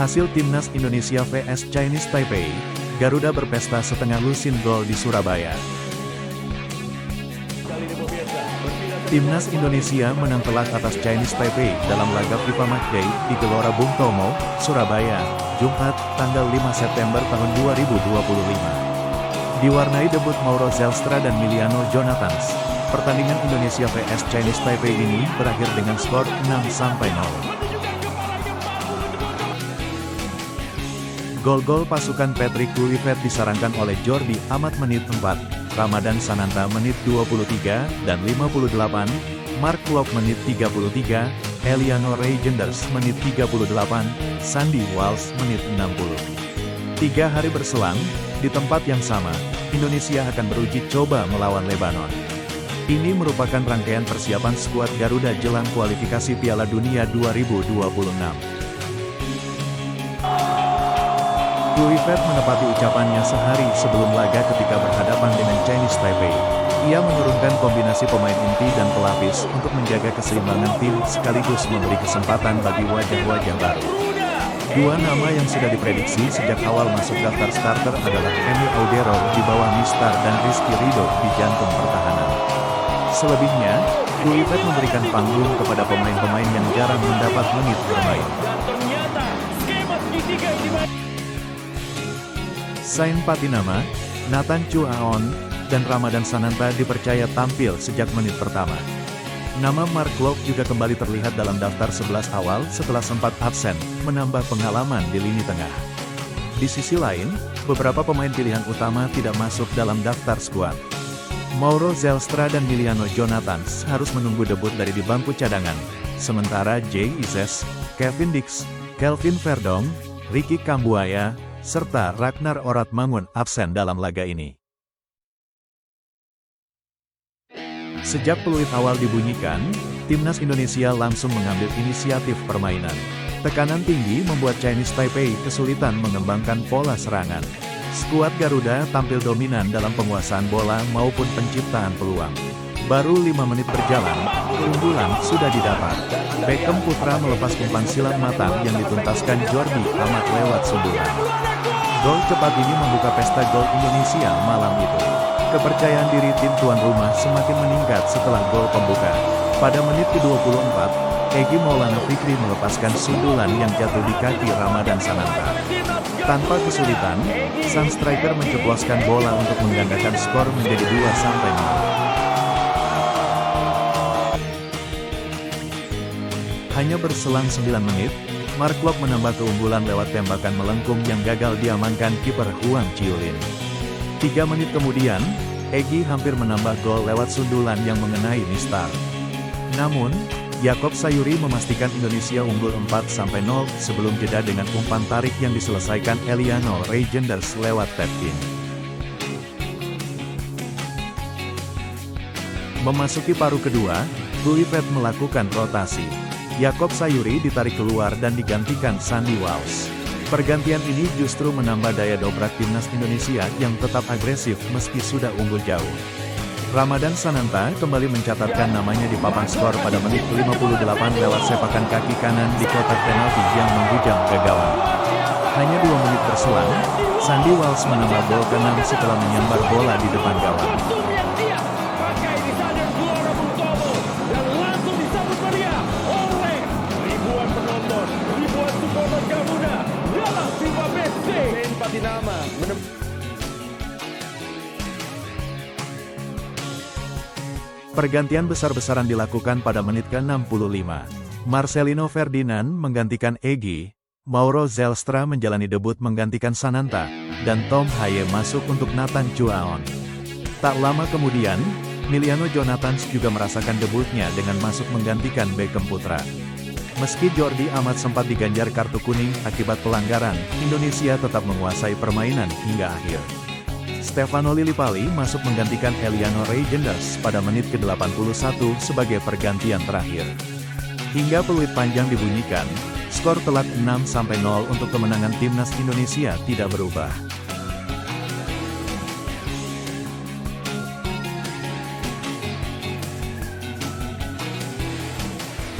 Hasil Timnas Indonesia vs Chinese Taipei, Garuda berpesta setengah lusin gol di Surabaya. Timnas Indonesia menang telak atas Chinese Taipei dalam laga FIFA Matchday di Gelora Bung Tomo, Surabaya, Jumat, tanggal 5 September tahun 2025. Diwarnai debut Mauro Zelstra dan Miliano Jonathans, pertandingan Indonesia vs Chinese Taipei ini berakhir dengan skor 6-0. Gol-gol pasukan Patrick Kluivert disarankan oleh Jordi Amat menit 4, Ramadan Sananta menit 23 dan 58, Mark Klok menit 33, Eliano Reijenders menit 38, Sandy Walsh menit 60. 3 hari berselang, di tempat yang sama, Indonesia akan beruji coba melawan Lebanon. Ini merupakan rangkaian persiapan skuad Garuda jelang kualifikasi Piala Dunia 2026. Kluivert menepati ucapannya sehari sebelum laga ketika berhadapan dengan Chinese Taipei. Ia menurunkan kombinasi pemain inti dan pelapis untuk menjaga keseimbangan tim sekaligus memberi kesempatan bagi wajah-wajah baru. 2 nama yang sudah diprediksi sejak awal masuk daftar starter adalah Emi Audero di bawah Mistar dan Rizky Ridho di jantung pertahanan. Selebihnya, Kluivert memberikan panggung kepada pemain-pemain yang jarang mendapat menit bermain. Sain Patinama, Nathan Chuaon, dan Ramadan Sananta dipercaya tampil sejak menit pertama. Nama Mark Klok juga kembali terlihat dalam daftar 11 awal setelah sempat absen, menambah pengalaman di lini tengah. Di sisi lain, beberapa pemain pilihan utama tidak masuk dalam daftar skuad. Mauro Zelstra dan Miliano Jonathans harus menunggu debut dari di bangku cadangan, sementara Jay Izes, Kevin Dix, Kelvin Verdong, Ricky Kambuaya, serta Ragnar Oratmangun absen dalam laga ini. Sejak peluit awal dibunyikan, Timnas Indonesia langsung mengambil inisiatif permainan. Tekanan tinggi membuat Chinese Taipei kesulitan mengembangkan pola serangan. Skuad Garuda tampil dominan dalam penguasaan bola maupun penciptaan peluang. Baru 5 menit berjalan, keunggulan sudah didapat. Beckham Putra melepas umpan silat matang yang dituntaskan Jordi Amat lewat sundulan. Gol cepat ini membuka pesta gol Indonesia malam itu. Kepercayaan diri tim tuan rumah semakin meningkat setelah gol pembuka. Pada menit ke-24, Egy Maulana Fikri melepaskan sundulan yang jatuh di kaki Ramadan Sananta. Tanpa kesulitan, sang striker menceploskan bola untuk menggandakan skor menjadi 2-0. Hanya berselang 9 menit, Mark Klok menambah keunggulan lewat tembakan melengkung yang gagal diamankan kiper Huang Chiulin. 3 menit kemudian, Egy hampir menambah gol lewat sundulan yang mengenai Mistar. Namun, Yakob Sayuri memastikan Indonesia unggul 4-0 sebelum jeda dengan umpan tarik yang diselesaikan Eliano Reijenders lewat tap-in. Memasuki paruh kedua, Kluivert melakukan rotasi. Yakob Sayuri ditarik keluar dan digantikan Sandy Walsh. Pergantian ini justru menambah daya dobrak Timnas Indonesia yang tetap agresif meski sudah unggul jauh. Ramadan Sananta kembali mencatatkan namanya di papan skor pada menit 58 lewat sepakan kaki kanan di kotak penalti yang menghujam ke gawang. Hanya 2 menit berselang, Sandy Walsh menambah gol ke-6 setelah menyambar bola di depan gawang. Pergantian besar-besaran dilakukan pada menit ke-65. Marcelino Ferdinand menggantikan Egy, Mauro Zelstra menjalani debut menggantikan Sananta, dan Tom Haye masuk untuk Nathan Chuaon. Tak lama kemudian, Miliano Jonathans juga merasakan debutnya dengan masuk menggantikan Beckham Putra. Meski Jordi Amat sempat diganjar kartu kuning akibat pelanggaran, Indonesia tetap menguasai permainan hingga akhir. Stefano Lillipali masuk menggantikan Eliano Reijenders pada menit ke-81 sebagai pergantian terakhir. Hingga peluit panjang dibunyikan, skor telak 6-0 untuk kemenangan Timnas Indonesia tidak berubah.